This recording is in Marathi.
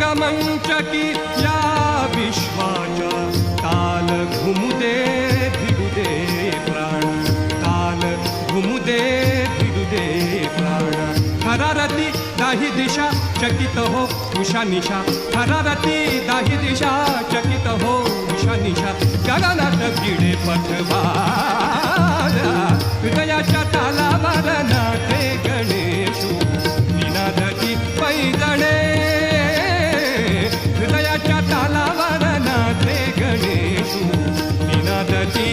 रंगमंचकी या विश्वाचा ताल घुमुदे भिडुदे प्राण ताल घुमुदे भिडुदे प्राण थरारती दाही दिशा चकित हो उषा निशा थरारती दाही दिशा चकित हो उषा निशा गगनात भिडे पथवारा हृदयाच्या तालावर नाचे गणेशू निनादती पैदणे हृदयाच्या तालावर नाचे गणेशू निनादती